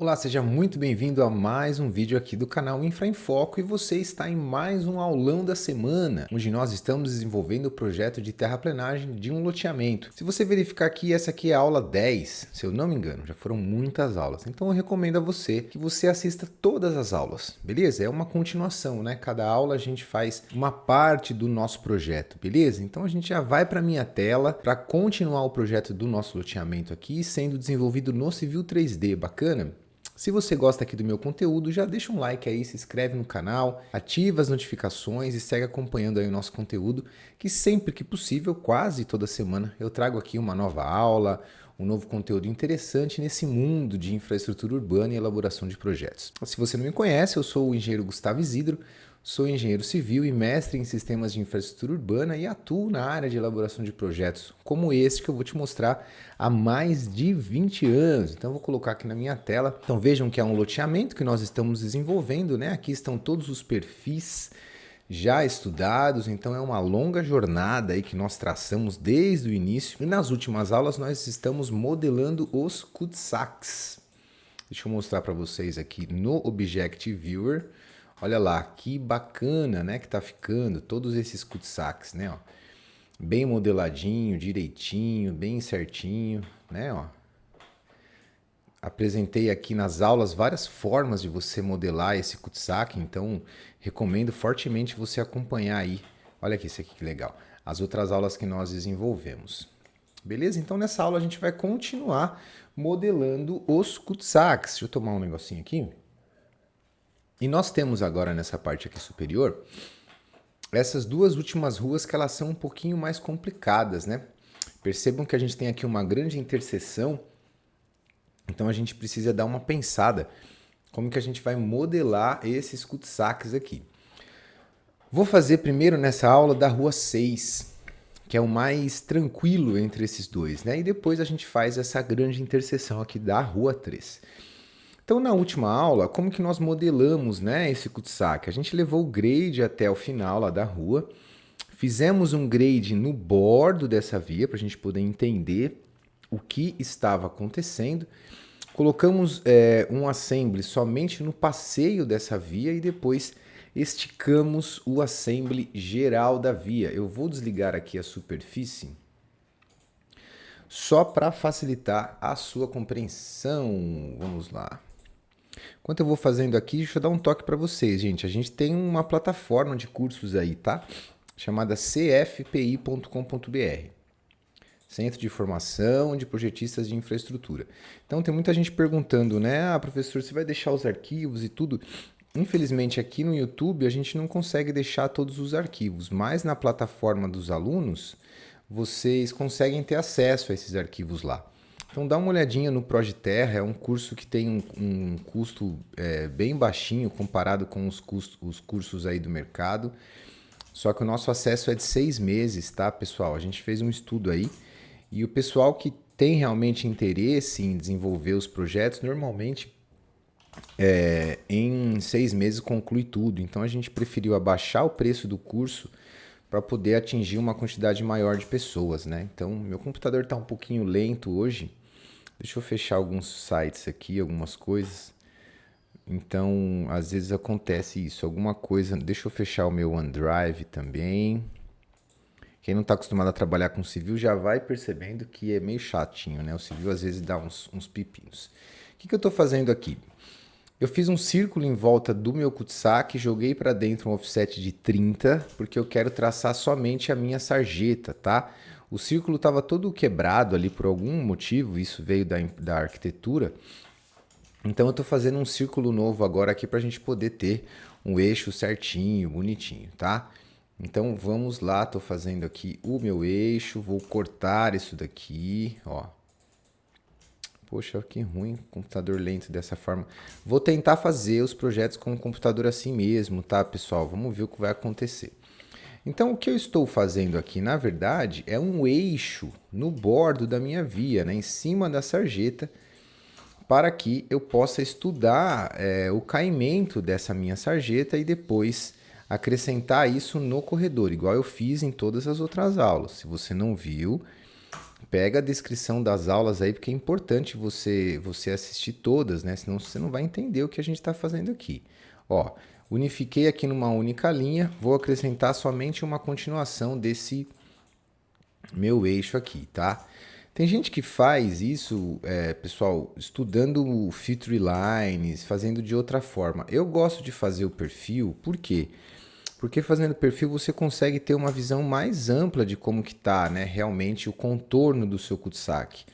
Olá, seja muito bem-vindo a mais um vídeo aqui do canal Infra em Foco e você está em mais um aulão da semana, onde nós estamos desenvolvendo o projeto de terraplenagem de um loteamento. Se você verificar aqui, essa aqui é a aula 10, se eu não me engano, já foram muitas aulas. Então eu recomendo a você que você assista todas as aulas, beleza? É uma continuação, né? Cada aula a gente faz uma parte do nosso projeto, beleza? Então a gente já vai para a minha tela para continuar o projeto do nosso loteamento aqui, sendo desenvolvido no Civil 3D, bacana? Se você gosta aqui do meu conteúdo, já deixa um like aí, se inscreve no canal, ativa as notificações e segue acompanhando aí o nosso conteúdo, que sempre que possível, quase toda semana, eu trago aqui uma nova aula, um novo conteúdo interessante nesse mundo de infraestrutura urbana e elaboração de projetos. Se você não me conhece, eu sou o engenheiro Gustavo Isidro, sou engenheiro civil e mestre em sistemas de infraestrutura urbana e atuo na área de elaboração de projetos como esse que eu vou te mostrar há mais de 20 anos. Então vou colocar aqui na minha tela. Então vejam que é um loteamento que nós estamos desenvolvendo, né? Aqui estão todos os perfis já estudados, então é uma longa jornada aí que nós traçamos desde o início. E nas últimas aulas nós estamos modelando os cul-de-sacs. Deixa eu mostrar para vocês aqui no Object Viewer. Olha lá, que bacana, né, que tá ficando todos esses cul-de-sacs, né, ó. Bem modeladinho, direitinho, bem certinho, né, ó. Apresentei aqui nas aulas várias formas de você modelar esse cul-de-sac, então recomendo fortemente você acompanhar aí. Olha aqui, isso aqui que legal. As outras aulas que nós desenvolvemos. Beleza? Então nessa aula a gente vai continuar modelando os cul-de-sacs. Deixa eu tomar um negocinho aqui. E nós temos agora nessa parte aqui superior, essas duas últimas ruas que elas são um pouquinho mais complicadas, né? Percebam que a gente tem aqui uma grande interseção, então a gente precisa dar uma pensada como que a gente vai modelar esses cul-de-sacs aqui. Vou fazer primeiro nessa aula da rua 6, que é o mais tranquilo entre esses dois, né? E depois a gente faz essa grande interseção aqui da rua 3. Então, na última aula, como que nós modelamos, né, esse cul-de-sac? A gente levou o grade até o final lá da rua, fizemos um grade no bordo dessa via para a gente poder entender o que estava acontecendo, colocamos um assembly somente no passeio dessa via e depois esticamos o assembly geral da via. Eu vou desligar aqui a superfície só para facilitar a sua compreensão. Vamos lá. Enquanto eu vou fazendo aqui, deixa eu dar um toque para vocês, gente. A gente tem uma plataforma de cursos aí, tá? Chamada cfpi.com.br. Centro de Formação de Projetistas de Infraestrutura. Então tem muita gente perguntando, né? Ah, professor, você vai deixar os arquivos e tudo? Infelizmente aqui no YouTube a gente não consegue deixar todos os arquivos, mas na plataforma dos alunos vocês conseguem ter acesso a esses arquivos lá. Então dá uma olhadinha no Progterra, é um curso que tem um custo bem baixinho comparado com os cursos aí do mercado. Só que o nosso acesso é de 6 meses, tá, pessoal? A gente fez um estudo aí e o pessoal que tem realmente interesse em desenvolver os projetos, normalmente em 6 meses conclui tudo. Então a gente preferiu abaixar o preço do curso para poder atingir uma quantidade maior de pessoas, né? Então meu computador está um pouquinho lento hoje. Deixa eu fechar alguns sites aqui, algumas coisas. Então, às vezes acontece isso, alguma coisa... Deixa eu fechar o meu OneDrive também. Quem não está acostumado a trabalhar com civil já vai percebendo que é meio chatinho, né? O civil às vezes dá uns pepinos. O que eu estou fazendo aqui? Eu fiz um círculo em volta do meu cul-de-sac, joguei para dentro um offset de 30, porque eu quero traçar somente a minha sarjeta, tá? O círculo estava todo quebrado ali por algum motivo, isso veio da arquitetura. Então eu estou fazendo um círculo novo agora aqui para a gente poder ter um eixo certinho, bonitinho, tá? Então vamos lá, estou fazendo aqui o meu eixo, vou cortar isso daqui, ó. Poxa, que ruim, computador lento dessa forma. Vou tentar fazer os projetos com o computador assim mesmo, tá, pessoal? Vamos ver o que vai acontecer. Então, o que eu estou fazendo aqui, na verdade, é um eixo no bordo da minha via, né, em cima da sarjeta, para que eu possa estudar o caimento dessa minha sarjeta e depois acrescentar isso no corredor, igual eu fiz em todas as outras aulas. Se você não viu, Pega a descrição das aulas aí, porque é importante você assistir todas, né? Senão você não vai entender o que a gente está fazendo aqui. Ó, unifiquei aqui numa única linha, vou acrescentar somente uma continuação desse meu eixo aqui, tá? Tem gente que faz isso, pessoal, estudando o feature lines, fazendo de outra forma. Eu gosto de fazer o perfil, por quê? Porque fazendo perfil você consegue ter uma visão mais ampla de como que tá, né, realmente o contorno do seu cul-de-sac.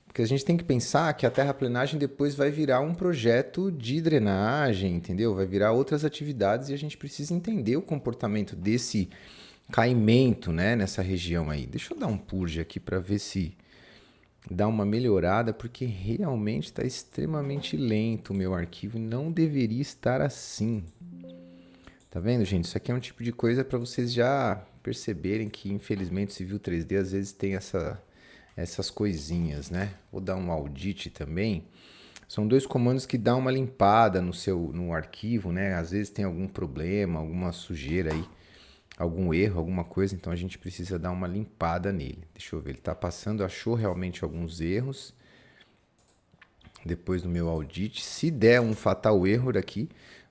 Porque a gente tem que pensar que a terraplenagem depois vai virar um projeto de drenagem, entendeu? Vai virar outras atividades e a gente precisa entender o comportamento desse caimento, né, nessa região aí. Deixa eu dar um purge aqui para ver se dá uma melhorada, porque realmente está extremamente lento o meu arquivo e não deveria estar assim. Tá vendo, gente? Isso aqui é um tipo de coisa para vocês já perceberem que, infelizmente, o Civil 3D às vezes tem essas coisinhas, né? Vou dar um audit também. São dois comandos que dão uma limpada no arquivo, né? Às vezes tem algum problema, alguma sujeira aí, algum erro, alguma coisa, então a gente precisa dar uma limpada nele. Deixa eu ver, ele está passando, achou realmente alguns erros. Depois do meu audit, se der um fatal erro aqui,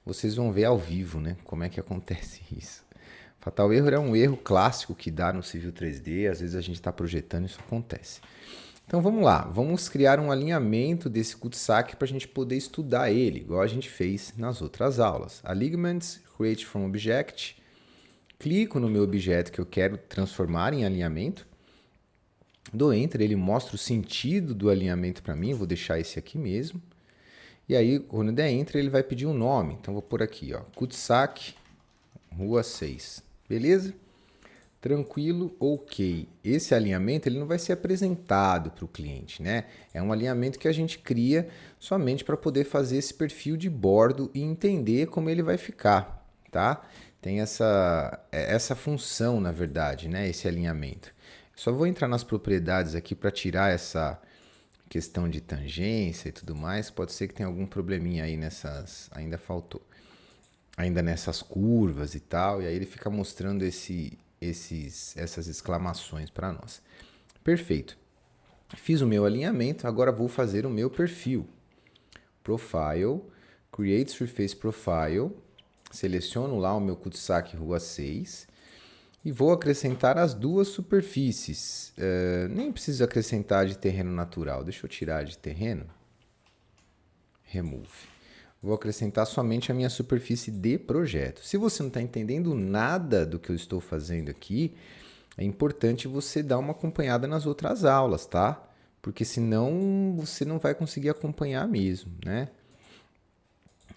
vocês vão ver ao vivo, né? Como é que acontece isso. Fatal erro é um erro clássico que dá no Civil 3D, às vezes a gente está projetando e isso acontece. Então vamos lá, vamos criar um alinhamento desse cul-de-sac para a gente poder estudar ele, igual a gente fez nas outras aulas. Alignments, Create from Object, clico no meu objeto que eu quero transformar em alinhamento, dou Enter, ele mostra o sentido do alinhamento para mim, vou deixar esse aqui mesmo. E aí, quando der Enter, ele vai pedir um nome. Então, vou pôr aqui, ó, cul-de-sac, rua 6. Beleza? Tranquilo, ok. Esse alinhamento ele não vai ser apresentado para o cliente, né? É um alinhamento que a gente cria somente para poder fazer esse perfil de bordo e entender como ele vai ficar, tá? Tem essa função, na verdade, né? Esse alinhamento. Só vou entrar nas propriedades aqui para tirar essa questão de tangência e tudo mais. Pode ser que tenha algum probleminha aí nessas... Ainda faltou. Ainda nessas curvas e tal. E aí ele fica mostrando essas exclamações para nós. Perfeito. Fiz o meu alinhamento. Agora vou fazer o meu perfil. Profile. Create Surface Profile. Seleciono lá o meu cul-de-sac rua 6. E vou acrescentar as duas superfícies. Nem preciso acrescentar de terreno natural. Deixa eu tirar de terreno. Remove. Vou acrescentar somente a minha superfície de projeto. Se você não está entendendo nada do que eu estou fazendo aqui, é importante você dar uma acompanhada nas outras aulas, tá? Porque senão você não vai conseguir acompanhar mesmo, né?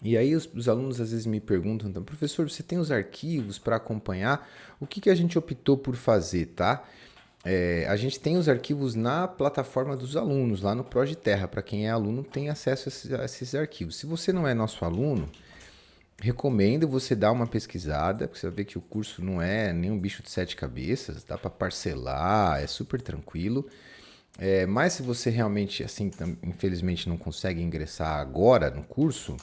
E aí os alunos às vezes me perguntam, então, professor, você tem os arquivos para acompanhar? O que a gente optou por fazer, tá? A gente tem os arquivos na plataforma dos alunos, lá no ProjeTerra. Para quem é aluno, tem acesso a esses arquivos. Se você não é nosso aluno, recomendo você dar uma pesquisada, porque você vai ver que o curso não é nenhum bicho de sete cabeças, dá para parcelar, é super tranquilo. Mas se você realmente, assim, infelizmente não consegue ingressar agora no curso,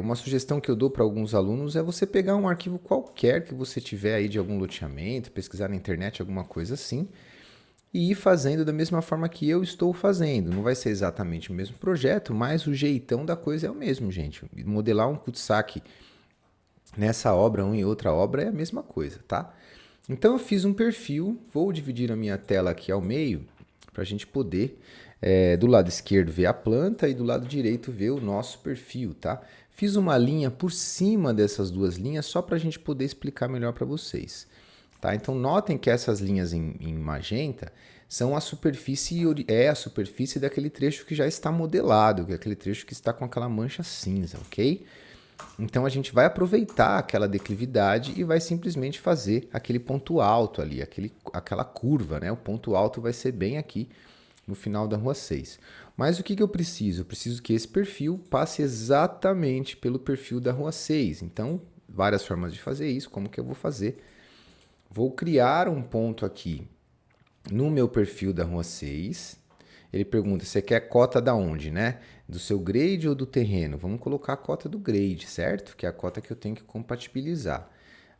uma sugestão que eu dou para alguns alunos é você pegar um arquivo qualquer que você tiver aí de algum loteamento, pesquisar na internet, alguma coisa assim, e ir fazendo da mesma forma que eu estou fazendo. Não vai ser exatamente o mesmo projeto, mas o jeitão da coisa é o mesmo, gente. Modelar um cul-de-sac nessa obra, uma em outra obra, é a mesma coisa, tá? Então eu fiz um perfil, vou dividir a minha tela aqui ao meio, para a gente poder, do lado esquerdo, ver a planta e do lado direito ver o nosso perfil, tá? Fiz uma linha por cima dessas duas linhas só para a gente poder explicar melhor para vocês. Tá? Então notem que essas linhas em magenta são a superfície daquele trecho que já está modelado, que é aquele trecho que está com aquela mancha cinza, ok? Então a gente vai aproveitar aquela declividade e vai simplesmente fazer aquele ponto alto ali, aquela curva, né? O ponto alto vai ser bem aqui no final da rua 6. Mas o que eu preciso? Eu preciso que esse perfil passe exatamente pelo perfil da rua 6. Então, várias formas de fazer isso. Como que eu vou fazer? Vou criar um ponto aqui no meu perfil da rua 6. Ele pergunta, você quer cota da onde, né? Do seu grade ou do terreno? Vamos colocar a cota do grade, certo? Que é a cota que eu tenho que compatibilizar.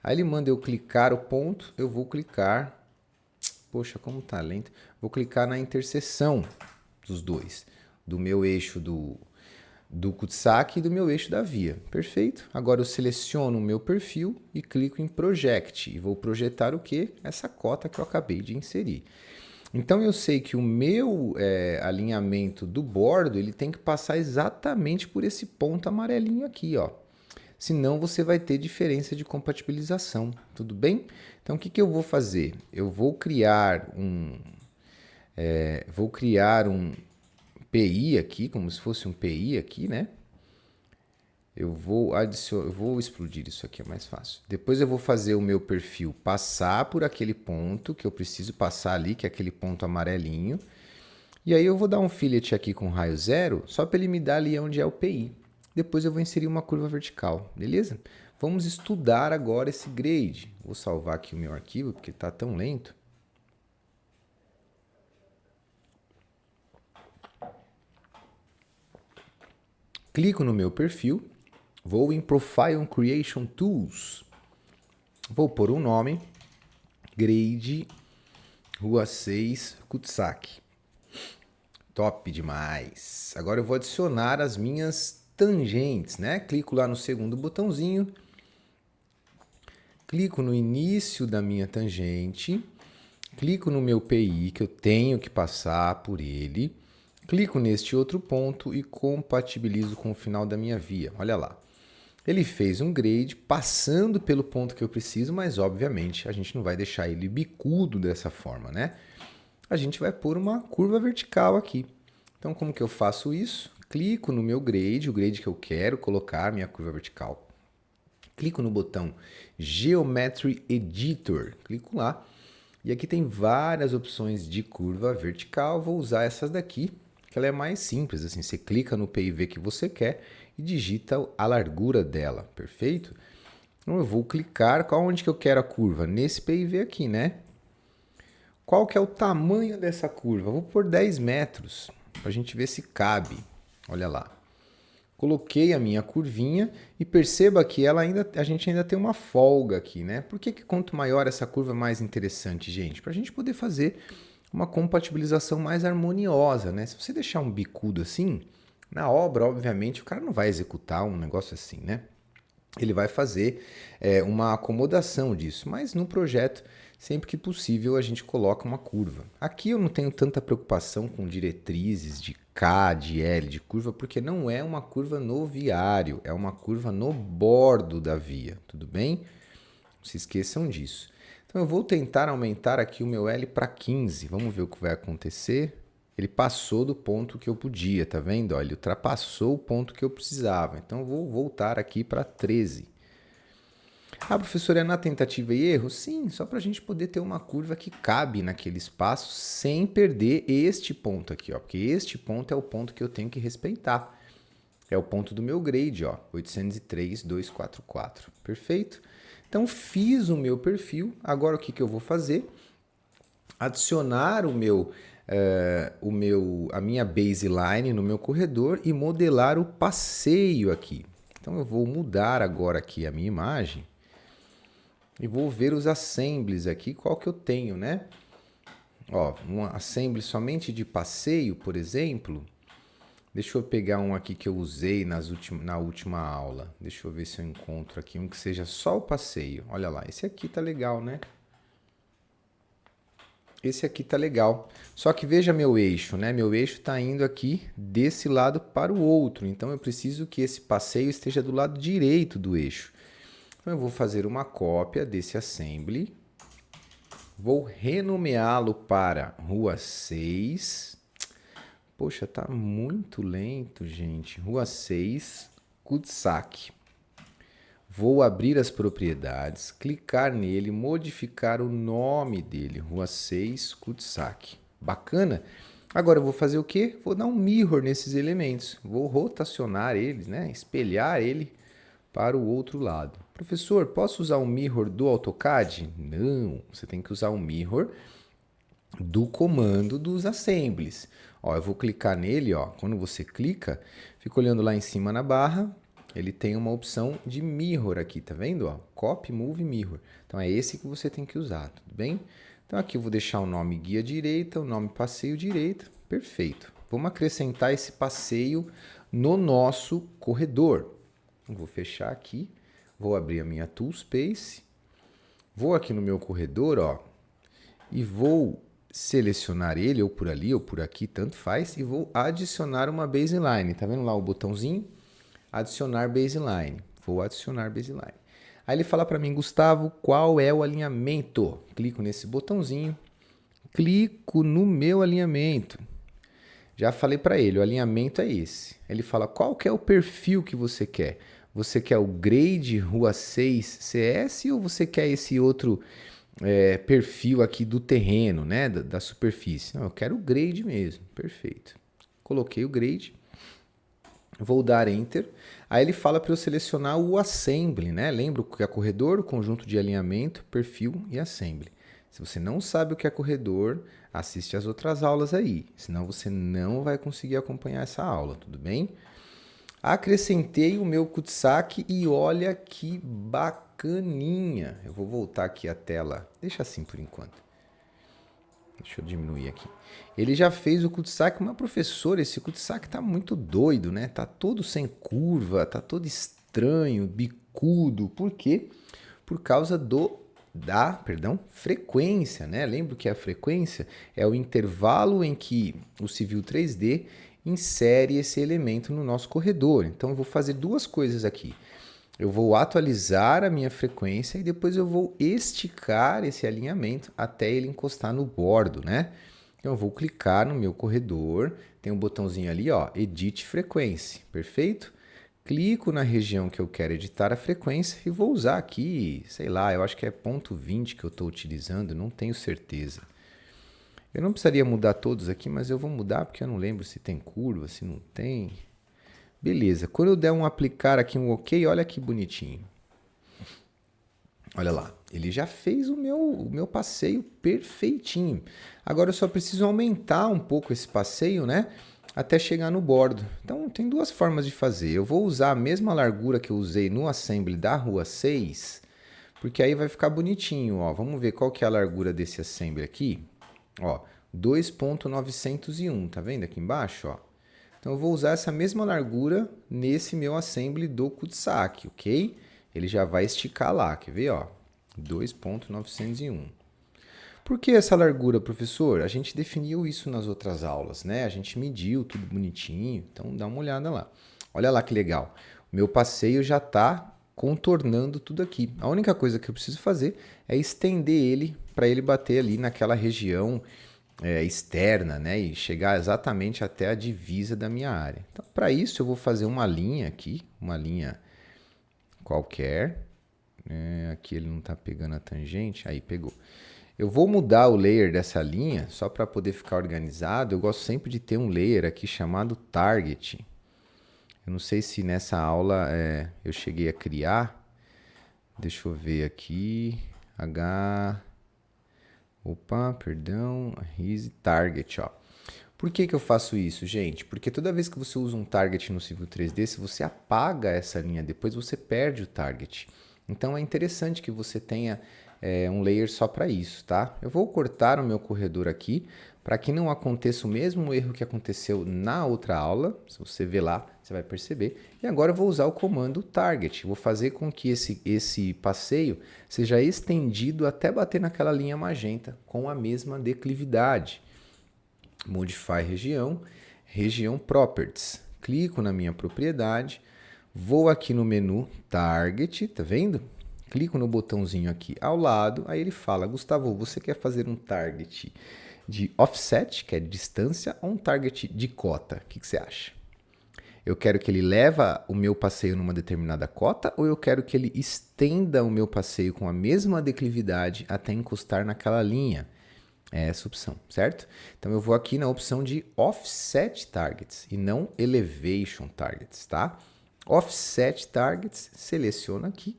Aí ele manda eu clicar o ponto, eu vou clicar. Poxa, como tá lento. Vou clicar na interseção dos dois. Do meu eixo do Kutzak e do meu eixo da via. Perfeito. Agora eu seleciono o meu perfil e clico em Project. E vou projetar o quê? Essa cota que eu acabei de inserir. Então eu sei que o meu alinhamento do bordo ele tem que passar exatamente por esse ponto amarelinho aqui, ó. Senão você vai ter diferença de compatibilização, tudo bem? Então o que, que eu vou fazer? Eu vou criar um PI aqui, como se fosse um PI aqui, né? Eu vou explodir isso aqui, é mais fácil. Depois eu vou fazer o meu perfil passar por aquele ponto que eu preciso passar ali, que é aquele ponto amarelinho. E aí eu vou dar um fillet aqui com raio 0, só para ele me dar ali onde é o PI. Depois eu vou inserir uma curva vertical, beleza? Vamos estudar agora esse grade. Vou salvar aqui o meu arquivo, porque está tão lento. Clico no meu perfil, vou em Profile Creation Tools. Vou pôr um nome, Grade Rua 6, Kutzak. Top demais! Agora eu vou adicionar as minhas tangentes, né? Clico lá no segundo botãozinho, clico no início da minha tangente, clico no meu PI que eu tenho que passar por ele, clico neste outro ponto e compatibilizo com o final da minha via. Olha lá. Ele fez um grade passando pelo ponto que eu preciso, mas obviamente a gente não vai deixar ele bicudo dessa forma, né? A gente vai pôr uma curva vertical aqui. Então, como que eu faço isso? Clico no meu grade, o grade que eu quero colocar, minha curva vertical. Clico no botão Geometry Editor, clico lá. E aqui tem várias opções de curva vertical, vou usar essas daqui, que ela é mais simples, assim, você clica no PIV que você quer e digita a largura dela, perfeito? Então eu vou clicar, onde que eu quero a curva? Nesse PIV aqui, né? Qual que é o tamanho dessa curva? Vou pôr 10 metros, para a gente ver se cabe. Olha lá. Coloquei a minha curvinha e perceba que a gente ainda tem uma folga aqui, né? Por que quanto maior essa curva, mais interessante, gente? Para a gente poder fazer uma compatibilização mais harmoniosa, né? Se você deixar um bicudo assim, na obra, obviamente, o cara não vai executar um negócio assim, né? Ele vai fazer uma acomodação disso, mas no projeto, sempre que possível, a gente coloca uma curva. Aqui eu não tenho tanta preocupação com diretrizes de K, de L, de curva, porque não é uma curva no viário, é uma curva no bordo da via, tudo bem? Não se esqueçam disso. Então eu vou tentar aumentar aqui o meu L para 15, vamos ver o que vai acontecer. Ele passou do ponto que eu podia, tá vendo? Ó, ele ultrapassou o ponto que eu precisava. Então eu vou voltar aqui para 13. Ah, professor, é na tentativa e erro? Sim, só para a gente poder ter uma curva que cabe naquele espaço sem perder este ponto aqui, ó. Porque este ponto é o ponto que eu tenho que respeitar. É o ponto do meu grade, ó, 803.244. Perfeito? Então fiz o meu perfil. Agora o que que eu vou fazer? Adicionar a minha baseline no meu corredor e modelar o passeio aqui. Então eu vou mudar agora aqui a minha imagem e vou ver os assemblies aqui, qual que eu tenho, né? Ó, um assembly somente de passeio, por exemplo. Deixa eu pegar um aqui que eu usei na última aula. Deixa eu ver se eu encontro aqui um que seja só o passeio. Olha lá, esse aqui tá legal, né? Esse aqui tá legal. Só que veja meu eixo, né? Meu eixo tá indo aqui desse lado para o outro. Então eu preciso que esse passeio esteja do lado direito do eixo. Então eu vou fazer uma cópia desse assembly. Vou renomeá-lo para Rua 6. Poxa, tá muito lento, gente. Rua 6, Kutzak. Vou abrir as propriedades, clicar nele, modificar o nome dele, Rua 6, Kutzak. Bacana? Agora eu vou fazer o quê? Vou dar um mirror nesses elementos. Vou rotacionar eles, né? Espelhar ele para o outro lado. Professor, posso usar um mirror do AutoCAD? Não, você tem que usar um mirror do comando dos assemblies. Ó, eu vou clicar nele, ó. Quando você clica, fica olhando lá em cima na barra, ele tem uma opção de mirror aqui, tá vendo? Ó, Copy, Move, Mirror. Então é esse que você tem que usar, tudo bem? Então aqui eu vou deixar o nome guia direita, o nome passeio direita, perfeito. Vamos acrescentar esse passeio no nosso corredor. Vou fechar aqui, vou abrir a minha Toolspace, vou aqui no meu corredor, ó, e vou selecionar ele, ou por ali, ou por aqui, tanto faz, e vou adicionar uma baseline. Tá vendo lá o botãozinho? Adicionar baseline. Vou adicionar baseline. Aí ele fala para mim, Gustavo, qual é o alinhamento? Clico nesse botãozinho, clico no meu alinhamento. Já falei para ele, o alinhamento é esse. Ele fala, qual que é o perfil que você quer? Você quer o grade Rua 6 CS ou você quer esse outro perfil aqui do terreno, né, da superfície? Não, eu quero o grade mesmo, perfeito. Coloquei o grade. Vou dar Enter. Aí ele fala para eu selecionar o Assembly, né? Lembra que é corredor, o conjunto de alinhamento, perfil e Assembly. Se você não sabe o que é corredor, assiste as outras aulas aí. Senão você não vai conseguir acompanhar essa aula, tudo bem? Acrescentei o meu cul-de-sac e olha que bacaninha. Eu vou voltar aqui a tela. Deixa assim por enquanto. Deixa eu diminuir aqui. Ele já fez o cul-de-sac, mas professor, esse cul-de-sac tá muito doido, né? Tá todo sem curva, tá todo estranho, bicudo. Por quê? Por causa da frequência, né? Lembra que a frequência é o intervalo em que o Civil 3D insere esse elemento no nosso corredor. Então eu vou fazer duas coisas aqui. Eu vou atualizar a minha frequência e depois eu vou esticar esse alinhamento até ele encostar no bordo, né? Então eu vou clicar no meu corredor, tem um botãozinho ali, ó, Edit Frequência, perfeito? Clico na região que eu quero editar a frequência e vou usar aqui, sei lá, eu acho que é ponto 20 que eu estou utilizando, não tenho certeza. Eu não precisaria mudar todos aqui, mas eu vou mudar porque eu não lembro se tem curva, se não tem. Beleza, quando eu der um aplicar aqui, um OK, olha que bonitinho. Olha lá, ele já fez o meu passeio perfeitinho. Agora eu só preciso aumentar um pouco esse passeio, né? Até chegar no bordo. Então tem duas formas de fazer. Eu vou usar a mesma largura que eu usei no assembly da Rua 6, porque aí vai ficar bonitinho, ó. Vamos ver qual que é a largura desse assembly aqui. Ó, 2.901, tá vendo aqui embaixo, ó? Então eu vou usar essa mesma largura nesse meu assembly do cul-de-sac, ok? Ele já vai esticar lá, quer ver, ó? 2.901. Por que essa largura, professor? A gente definiu isso nas outras aulas, né? A gente mediu tudo bonitinho, então dá uma olhada lá. Olha lá que legal. O meu passeio já está contornando tudo aqui. A única coisa que eu preciso fazer é estender ele para ele bater ali naquela região externa, né? E chegar exatamente até a divisa da minha área. Então, para isso, eu vou fazer uma linha aqui, uma linha qualquer. Aqui ele não está pegando a tangente, aí pegou. Eu vou mudar o layer dessa linha, só para poder ficar organizado. Eu gosto sempre de ter um layer aqui chamado Target. Eu não sei se nessa aula eu cheguei a criar. Deixa eu ver aqui. Easy Target, ó. Por que eu faço isso, gente? Porque toda vez que você usa um target no Civil 3D, se você apaga essa linha depois, você perde o target. Então é interessante que você tenha um layer só para isso, tá? Eu vou cortar o meu corredor aqui para que não aconteça o mesmo erro que aconteceu na outra aula. Se você ver lá, você vai perceber. E agora eu vou usar o comando target. Vou fazer com que esse passeio seja estendido até bater naquela linha magenta com a mesma declividade. Modify região, região Properties. Clico na minha propriedade, vou aqui no menu Target, tá vendo? Clico no botãozinho aqui ao lado, aí ele fala, Gustavo, você quer fazer um target de offset, que é distância, ou um target de cota? O que você acha? Eu quero que ele leva o meu passeio numa determinada cota ou eu quero que ele estenda o meu passeio com a mesma declividade até encostar naquela linha? É essa opção, certo? Então eu vou aqui na opção de Offset Targets e não Elevation Targets, tá? Offset Targets, seleciono aqui.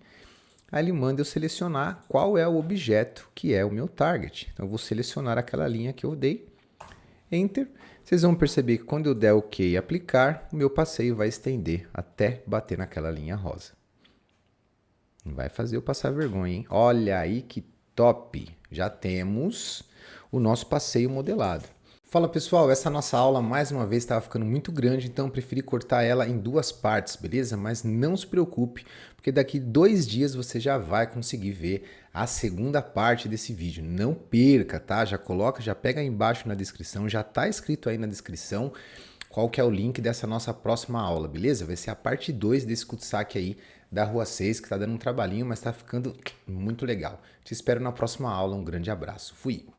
Aí ele manda eu selecionar qual é o objeto que é o meu target. Então eu vou selecionar aquela linha que eu dei. Enter. Vocês vão perceber que quando eu der OK e aplicar, o meu passeio vai estender até bater naquela linha rosa. Vai fazer eu passar vergonha, hein? Olha aí que Top! Já temos o nosso passeio modelado. Fala pessoal, essa nossa aula mais uma vez estava ficando muito grande, então eu preferi cortar ela em 2 partes, beleza? Mas não se preocupe, porque daqui 2 dias você já vai conseguir ver a segunda parte desse vídeo. Não perca, tá? Já coloca, já pega aí embaixo na descrição, já está escrito aí na descrição qual que é o link dessa nossa próxima aula, beleza? Vai ser a parte 2 desse Kutsak aí da Rua 6, que está dando um trabalhinho, mas está ficando muito legal. Te espero na próxima aula, um grande abraço. Fui!